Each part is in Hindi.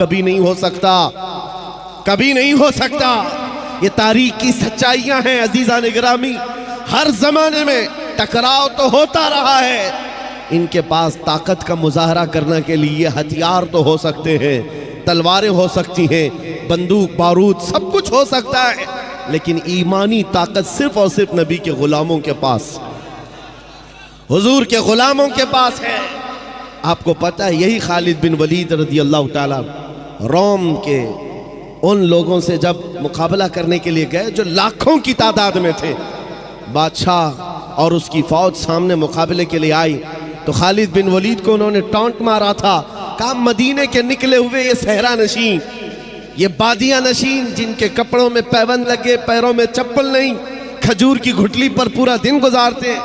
कभी नहीं हो सकता, कभी नहीं हो सकता। ये तारीख की सच्चाइयां हैं अजीज़ान गिरामी। हर जमाने में टकराव तो होता रहा है। इनके पास ताकत का मुजाहरा करने के लिए हथियार तो हो सकते हैं, तलवारें हो सकती हैं, बंदूक बारूद सब कुछ हो सकता है, लेकिन ईमानी ताकत सिर्फ और सिर्फ नबी के गुलामों के पास, हुजूर के गुलामों के पास है। आपको पता है यही खालिद बिन वलीद रज़ी अल्लाह ताला रोम के उन लोगों से जब मुकाबला करने के लिए गए जो लाखों की तादाद में थे, बादशाह और उसकी फौज सामने मुकाबले के लिए आई, तो खालिद बिन वलीद को उन्होंने टॉन्ट मारा था। कहा मदीने के निकले हुए ये सहरा नशीन, ये बादिया नशीन जिनके कपड़ों में पैबंद लगे, पैरों में चप्पल नहीं, खजूर की घुटली पर पूरा दिन गुजारते,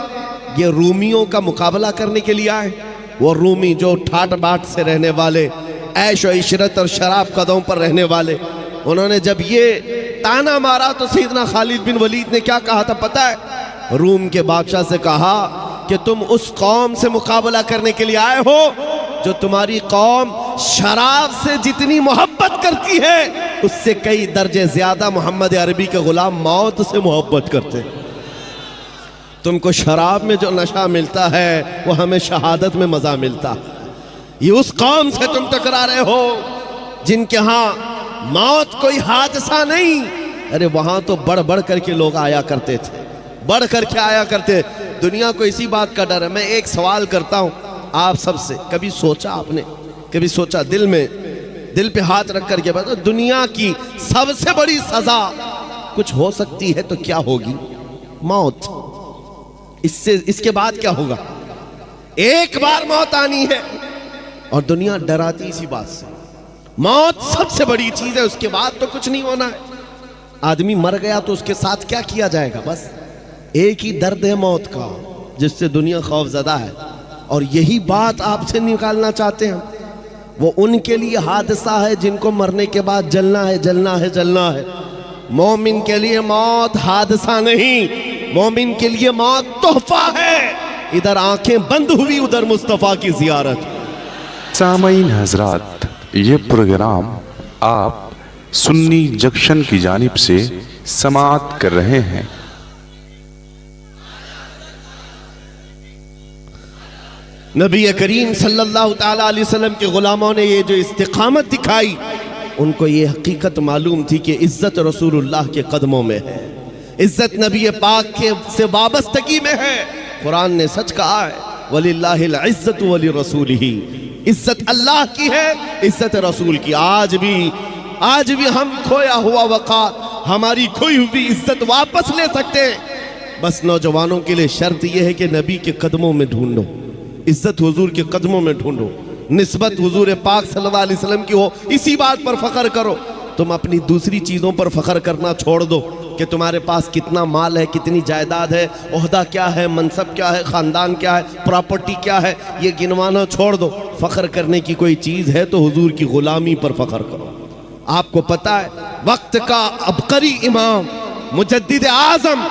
ये रूमियों का मुकाबला करने के लिए आए। वो रूमी जो ठाट बाट से रहने वाले, ऐश और इशरत और शराब कदों पर रहने वाले, उन्होंने जब ये ताना मारा तो सैयदना खालिद बिन वलीद ने क्या कहा था पता है? रूम के बादशाह से कहा कि तुम उस कौम से मुकाबला करने के लिए आए हो जो तुम्हारी कौम शराब से जितनी मोहब्बत करती है उससे कई दर्जे ज्यादा मोहम्मद अरबी के गुलाम मौत से मोहब्बत करते हैं। तुमको शराब में जो नशा मिलता है वो हमें शहादत में मजा मिलता है। ये उस कौम से तुम टकरा रहे हो जिनके यहाँ मौत कोई हादसा नहीं। अरे वहां तो बढ़ बढ़ करके लोग आया करते थे, बढ़ करके आया करते। दुनिया को इसी बात का डर है। मैं एक सवाल करता हूं आप सबसे, कभी सोचा आपने, कभी सोचा दिल में, दिल पे हाथ रख करके बताओ, दुनिया की सबसे बड़ी सजा कुछ हो सकती है तो क्या होगी? मौत। इससे इसके बाद क्या होगा? एक बार मौत आनी है और दुनिया डराती इसी बात से। मौत सबसे बड़ी चीज है, उसके बाद तो कुछ नहीं होना है। आदमी मर गया तो उसके साथ क्या किया जाएगा? बस एक ही दर्द है मौत का जिससे दुनिया खौफजदा है, और यही बात आपसे निकालना चाहते हैं। वो उनके लिए हादसा है जिनको मरने के बाद जलना है, जलना है, जलना है। मोमिन के लिए मौत हादसा नहीं, मोमिन के लिए मौत तोहफा है। इधर आंखें बंद हुई, उधर मुस्तफा की जियारत। सामईन हजरात, ये प्रोग्राम आप सुन्नी जंक्शन की जानिब से समाअत कर रहे हैं। नबी करीम सल्लल्लाहु ताला अलैहि वसल्लम के गुलामों ने ये जो इस्तिकामत दिखाई, उनको ये हकीकत मालूम थी कि इज्जत रसूलुल्लाह के कदमों में है, इज्जत नबी पाक के से वाबस्तगी में है। कुरान ने सच कहा है, वलिल्लाहिल इज्जतु वली रसूलिही, इज्जत अल्लाह की है, इज्जत रसूल की। आज भी हम खोया हुआ वक़ार, हमारी खोई हुई इज्जत वापस ले सकते हैं। बस नौजवानों के लिए शर्त यह है कि नबी के कदमों में ढूंढो, इज्जत हुजूर के कदमों में ढूंढो, निस्बत हुजूर पाक सल्लल्लाहु अलैहि वसल्लम की हो, इसी बात पर फख्र करो। तुम अपनी दूसरी चीज़ों पर फख्र करना छोड़ दो कि तुम्हारे पास कितना माल है, कितनी जायदाद है, ओहदा क्या है, मनसब क्या है, ख़ानदान क्या है, प्रॉपर्टी क्या है, ये गिनवाना छोड़ दो। फ़ख्र करने की कोई चीज़ है तो हुजूर की ग़ुलामी पर फ़ख्र करो। आपको पता है वक्त का अबकरी इमाम, मुजद्दिद आज़म,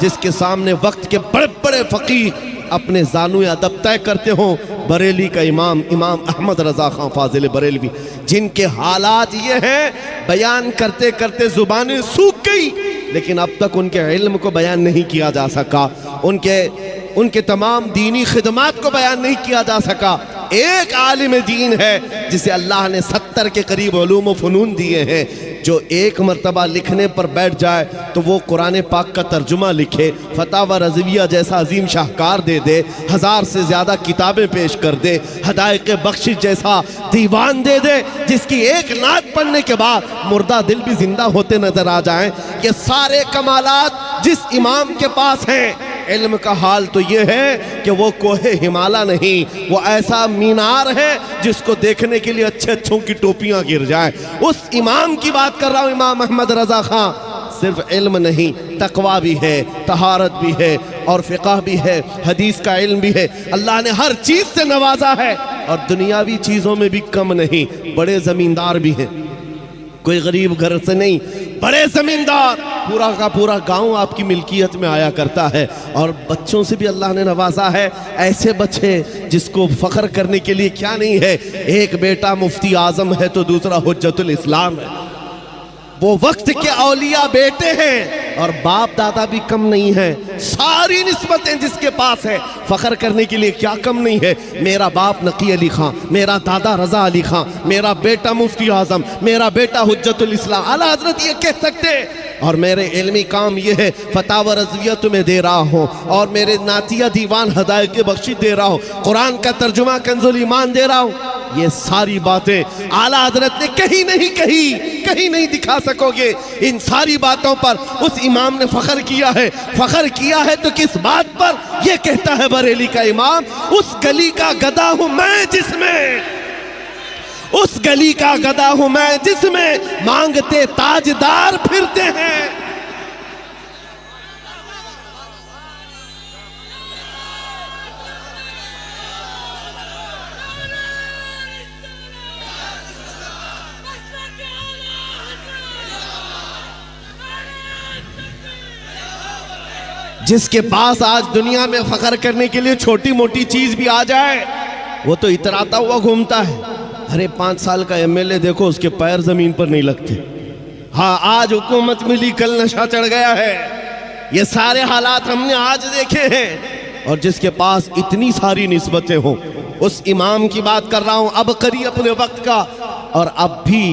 जिसके सामने वक्त के बड़े बड़े फ़कीह अपने जानू अदब तय करते हों, बरेली का इमाम अहमद रज़ा खां फाजिल बरेलवी, जिनके हालात ये हैं बयान करते करते ज़ुबानें सूख गई, लेकिन अब तक उनके इल्म को बयान नहीं किया जा सका, उनके तमाम दीनी खिदमात को बयान नहीं किया जा सका। एक आलिम दीन है जिसे अल्लाह ने 70 के करीब उलूम व फ़नून दिए हैं, जो एक मरतबा लिखने पर बैठ जाए तो वो कुरान पाक का तर्जुमा लिखे, फतावा रज़विया जैसा अजीम शाहकार दे दे, 1000 से ज़्यादा किताबें पेश कर दे, हदायक़ बख्शिश जैसा दीवान दे दे, जिसकी एक नात पढ़ने के बाद मुर्दा दिल भी जिंदा होते नजर आ जाएं। ये सारे कमालात जिस इमाम के पास हैं, इल्म का हाल तो ये है कि वो कोहे हिमालय नहीं, वो ऐसा मीनार है जिसको देखने के लिए अच्छे अच्छों की टोपियां गिर जाए। उस इमाम की बात कर रहा हूँ, इमाम अहमद रज़ा खां। सिर्फ इल्म नहीं, तकवा भी है, तहारत भी है, और फ़िक़ह भी है, हदीस का इल्म भी है। अल्लाह ने हर चीज़ से नवाजा है, और दुनियावी चीज़ों में भी कम नहीं। बड़े ज़मींदार भी हैं, कोई गरीब घर से नहीं, बड़े ज़मींदार, पूरा का पूरा गांव आपकी मिल्कियत में आया करता है। और बच्चों से भी अल्लाह ने नवाजा है, ऐसे बच्चे जिसको फख्र करने के लिए क्या नहीं है। एक बेटा मुफ्ती आजम है तो दूसरा हुज्जतुल इस्लाम है। वो वक्त के औलिया बेटे हैं और बाप दादा भी कम नहीं है। सारी निस्बतें जिसके पास है, फख्र करने के लिए क्या कम नहीं है। मेरा बाप नकी अली खां, मेरा दादा रजा अली खां, मेरा बेटा मुफ्ती आजम, मेरा बेटा हुज्जतुल इस्लाम। आला हजरत ये कह सकते। और मेरे इल्मी काम ये है, फतावा रज़विया तुम्हें दे रहा हूँ और मेरे नातिया दीवान हदायत के बख्शी दे रहा हूँ, कुरान का तर्जुमा कंजुल ईमान दे रहा हूँ। ये सारी बातें आला हजरत ने कहीं नहीं कही, कहीं नहीं दिखा सकोगे। इन सारी बातों पर उस इमाम ने फख्र किया है। फख्र किया है तो किस बात पर? यह कहता है बरेली का इमाम, उस गली का गदा हूं मैं जिसमें, उस गली का गदा हूं मैं जिसमें मांगते ताजदार फिरते हैं। जिसके पास आज दुनिया में फख्र करने के लिए छोटी मोटी चीज भी आ जाए, वो तो इतराता हुआ घूमता है। अरे 5 साल का एमएलए देखो, उसके पैर जमीन पर नहीं लगते। हाँ, आज हुकूमत मिली, कल नशा चढ़ गया है। ये सारे हालात हमने आज देखे हैं। और जिसके पास इतनी सारी निस्बतें हों, उस इमाम की बात कर रहा हूं, अब करी अपने वक्त का, और अब भी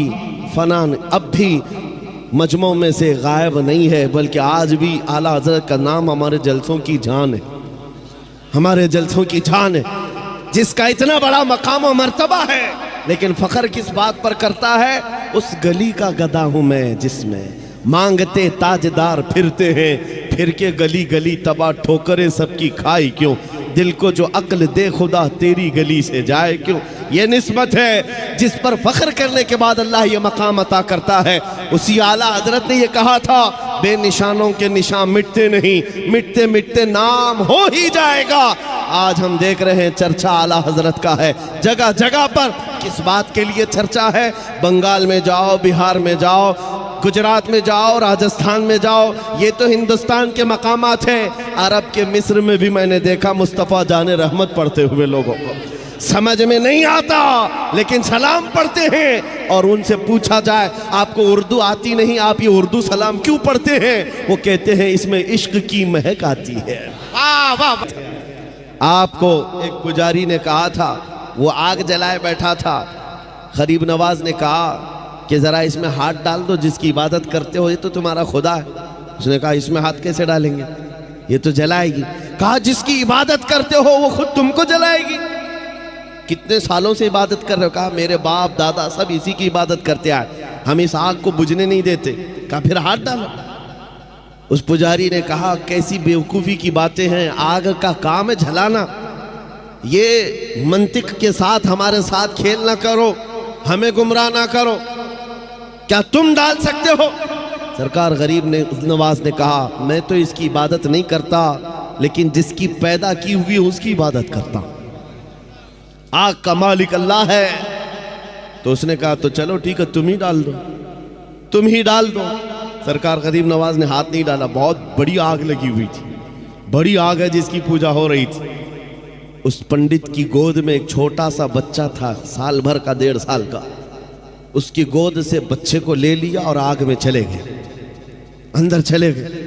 फनान, अब भी मजमों में से गायब नहीं है, बल्कि आज भी आला हजरत का नाम हमारे जलसों की जान है, हमारे जलसों की जान है। जिसका इतना बड़ा मकाम और मर्तबा है, लेकिन फख्र किस बात पर करता है? उस गली का गदा हूं मैं जिसमें मांगते ताजदार फिरते हैं। फिर के गली गली तबाह ठोकरे सबकी खाई क्यों, दिल को जो अक्ल दे खुदा तेरी गली से जाए क्यों। ये निस्बत है जिस पर फख्र करने के बाद अल्लाह ये मकाम अता करता है। उसी आला हजरत ने ये कहा था, बेनिशानों के निशान मिटते नहीं, मिटते मिटते नाम हो ही जाएगा। आज हम देख रहे हैं चर्चा आला हजरत का है जगह जगह पर। किस बात के लिए चर्चा है? बंगाल में जाओ, बिहार में जाओ, गुजरात में जाओ, राजस्थान में जाओ, ये तो हिंदुस्तान के मकामात हैं। अरब के मिस्र में भी मैंने देखा मुस्तफ़ा जाने रहमत पढ़ते हुए लोगों को। समझ में नहीं आता, लेकिन सलाम पढ़ते हैं। और उनसे पूछा जाए आपको उर्दू आती नहीं, आप ये उर्दू सलाम क्यों पढ़ते हैं? वो कहते हैं इसमें इश्क की महक आती है। वाह वाह। आपको एक पुजारी ने कहा था, वो आग जलाए बैठा था, गरीब नवाज ने कहा कि जरा इसमें हाथ डाल दो, जिसकी इबादत करते हो ये तो तुम्हारा खुदा है। उसने कहा इसमें हाथ कैसे डालेंगे, ये तो जलाएगी। कहा जिसकी इबादत करते हो वो खुद तुमको जलाएगी। कितने सालों से इबादत कर रहे हो? कहा मेरे बाप दादा सब इसी की इबादत करते आए, हम इस आग को बुझने नहीं देते। कहा फिर हाथ डालो। उस पुजारी ने कहा कैसी बेवकूफ़ी की बातें हैं, आग का काम है जलाना। ये मंतिक के साथ हमारे साथ खेल ना करो, हमें गुमराह ना करो। क्या तुम डाल सकते हो? सरकार गरीब ने नवाज ने कहा मैं तो इसकी इबादत नहीं करता, लेकिन जिसकी पैदा की हुई उसकी इबादत करता। आग का मालिक अल्लाह है। तो उसने कहा तो चलो ठीक है, तुम ही डाल दो, तुम ही डाल दो। सरकार गरीब नवाज ने हाथ नहीं डाला। बहुत बड़ी आग लगी हुई थी, बड़ी आग है जिसकी पूजा हो रही थी। उस पंडित की गोद में एक छोटा सा बच्चा था, साल भर का, 1.5 साल का। उसकी गोद से बच्चे को ले लिया और आग में चले गए, अंदर चले गए।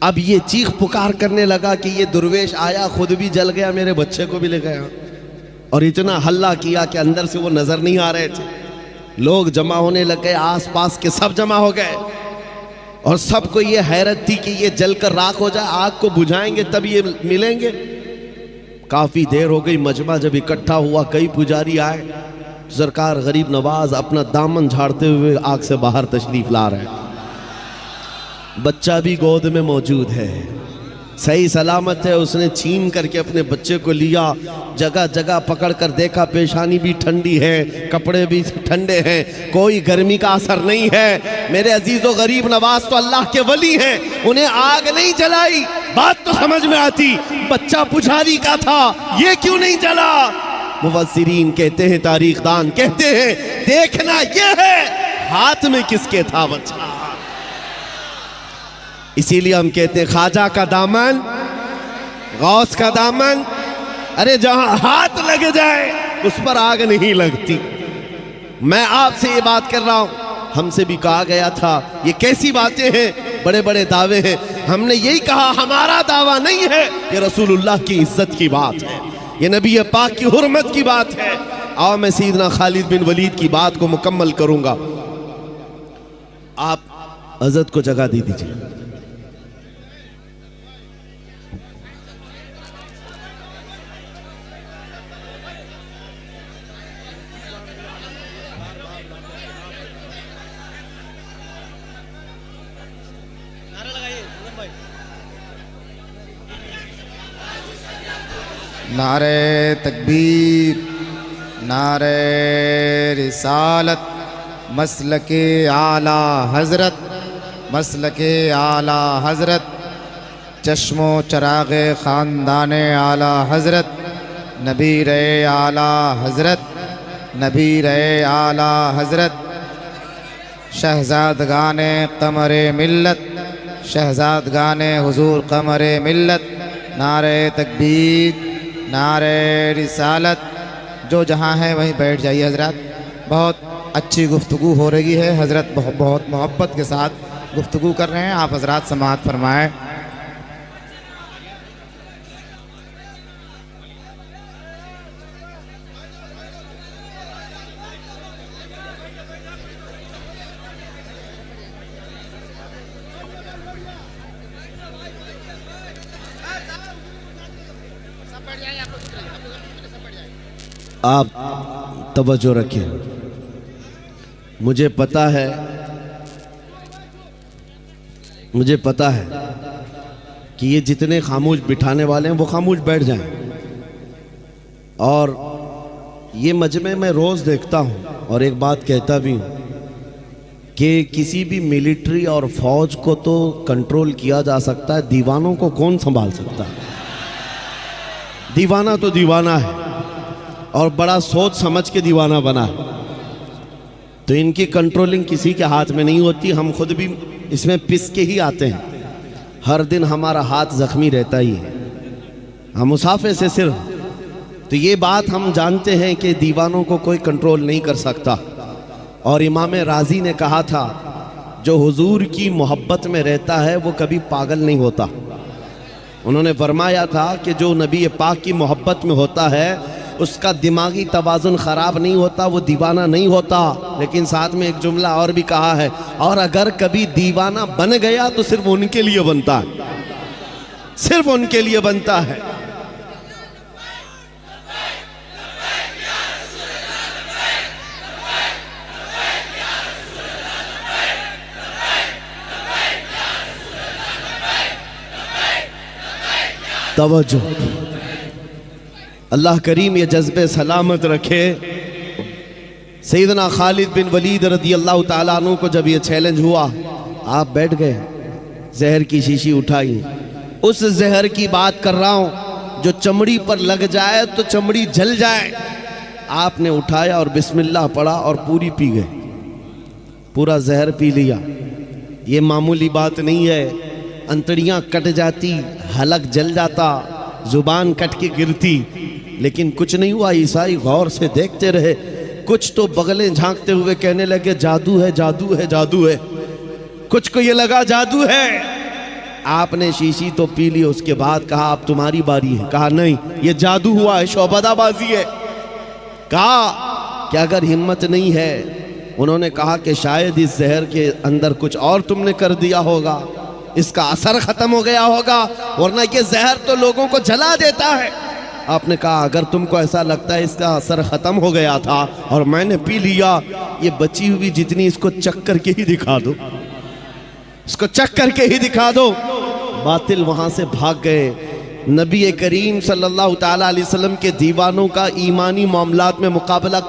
अब ये चीख पुकार करने लगा कि ये दुर्वेश आया, खुद भी जल गया, मेरे बच्चे को भी ले गया। और इतना हल्ला किया कि अंदर से वो नजर नहीं आ रहे थे। लोग जमा होने लग गए, आसपास के सब जमा हो गए। और सबको ये हैरत थी कि ये जलकर राख हो जाए, आग को बुझाएंगे तब ये मिलेंगे। काफी देर हो गई, मजमा जब इकट्ठा हुआ, कई पुजारी आए। सरकार गरीब नवाज अपना दामन झाड़ते हुए आग से बाहर तशरीफ ला रहे हैं। बच्चा भी गोद में मौजूद है, सही सलामत है। उसने छीन करके अपने बच्चे को लिया, जगह जगह पकड़ कर देखा, पेशानी भी ठंडी है, कपड़े भी ठंडे हैं, कोई गर्मी का असर नहीं है। मेरे अजीजों, गरीब नवाज तो अल्लाह के वली हैं, उन्हें आग नहीं जलाई। बात तो समझ में आती, बच्चा पुजारी का था, ये क्यों नहीं जला? मुफस्सिरीन कहते हैं, तारीखदान कहते हैं, देखना यह है हाथ में किसके था बच्चा। इसीलिए हम कहते हैं ख्वाजा का दामन, गौस का दामन, अरे जहां हाथ लग जाए उस पर आग नहीं लगती। मैं आपसे ये बात कर रहा हूं, हमसे भी कहा गया था ये कैसी बातें हैं, बड़े बड़े दावे हैं। हमने यही कहा हमारा दावा नहीं है, ये रसूलुल्लाह की इज्जत की बात है, ये नबी पाक की हुर्मत की बात है। आओ मैं सैयदना खालिद बिन वलीद की बात को मुकम्मल करूंगा। आप हज़रत को जगह दे दीजिए। नारे तकबीर, नारे रिसालत, मसलके आला हज़रत, मसलके आला हज़रत, चश्मो चराग़े ख़ानदाने आला हज़रत, नबीर आला हज़रत, नबीर आला हज़रत, शहज़ादगाने क़मरे मिल्लत, शहज़ादगाने हुज़ूर क़मरे मिल्लत। नारे तकबीर, नारे रिसालत। जो जहाँ है वहीं बैठ जाइए हज़रत। बहुत अच्छी गुफ्तगू हो रही है, हज़रत बहुत मोहब्बत के साथ गुफ्तगू कर रहे हैं, आप हज़रत समाअत फरमाएं। आप तवज्जो रखिए। मुझे पता है कि ये जितने खामोश बिठाने वाले हैं वो खामोश बैठ जाएं। और ये मजमे में रोज़ देखता हूँ और एक बात कहता भी हूँ कि किसी भी मिलिट्री और फौज को तो कंट्रोल किया जा सकता है, दीवानों को कौन संभाल सकता है। दीवाना तो दीवाना है और बड़ा सोच समझ के दीवाना बना है, तो इनकी कंट्रोलिंग किसी के हाथ में नहीं होती। हम खुद भी इसमें पिस के ही आते हैं, हर दिन हमारा हाथ जख्मी रहता ही है, हम मुसाफे से सिर्फ। तो ये बात हम जानते हैं कि दीवानों को कोई कंट्रोल नहीं कर सकता। और इमाम राजी ने कहा था जो हुजूर की मोहब्बत में रहता है वो कभी पागल नहीं होता। उन्होंने फरमाया था कि जो नबी पाक की मोहब्बत में होता है उसका दिमागी तवाज़ुन ख़राब नहीं होता, वो दीवाना नहीं होता। लेकिन साथ में एक जुमला और भी कहा है, और अगर कभी दीवाना बन गया तो सिर्फ उनके लिए बनता है, सिर्फ उनके लिए बनता है। तवज्जो, अल्लाह करीम ये जज्बे सलामत रखे। सैयदना खालिद बिन वलीद रज़ी अल्लाह ताला अन्हु को जब ये चैलेंज हुआ, आप बैठ गए, जहर की शीशी उठाई। उस जहर की बात कर रहा हूँ जो चमड़ी पर लग जाए तो चमड़ी जल जाए। आपने उठाया और बिस्मिल्लाह पढ़ा और पूरी पी गए, पूरा जहर पी लिया। ये मामूली बात नहीं है, अंतड़ियाँ कट जाती, हलक जल जाता, जुबान कट के गिरती, लेकिन कुछ नहीं हुआ। ईसाई गौर से देखते रहे, कुछ तो बगलें झांकते हुए कहने लगे जादू है, जादू है, जादू है। कुछ को ये लगा जादू है। आपने शीशी तो पी ली, उसके बाद कहा अब तुम्हारी बारी है। कहा नहीं, ये जादू हुआ है, शौबदाबाजी है। कहा कि अगर हिम्मत नहीं है, उन्होंने कहा कि शायद इस जहर के अंदर कुछ और तुमने कर दिया होगा, इसका असर खत्म हो गया होगा, वरना ये जहर तो लोगों को जला देता है। आपने कहा अगर तुमको ऐसा लगता है इसका असर खत्म हो गया था और मैंने पी लिया, ये बची हुई जितनी इसको चख करके ही दिखा दो, इसको चख करके ही दिखा दो। बातिल वहां से भाग गए। नबी करीम सल्लल्लाहु ताला अलैहि वसल्लम के दीवानों का ईमानी मामलात में मुकाबला